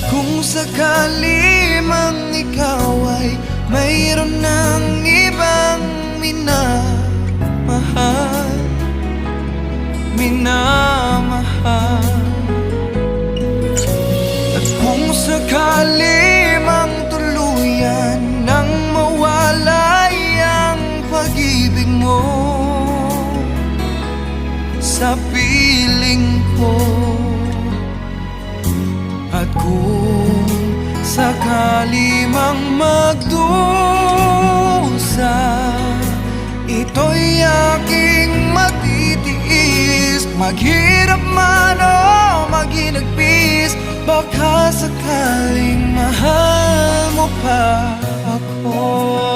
Kung sakali mang ikaw ay mayroon ng ibang minamahal, at kung sakali mang tuluyan nang mawalay ang pag-ibig mo sa piling ko, at kung sakali mang magdusa, ito'y aking matitiis. Maghirap man o maghinagpis, baka sakaling mahal mo pa ako.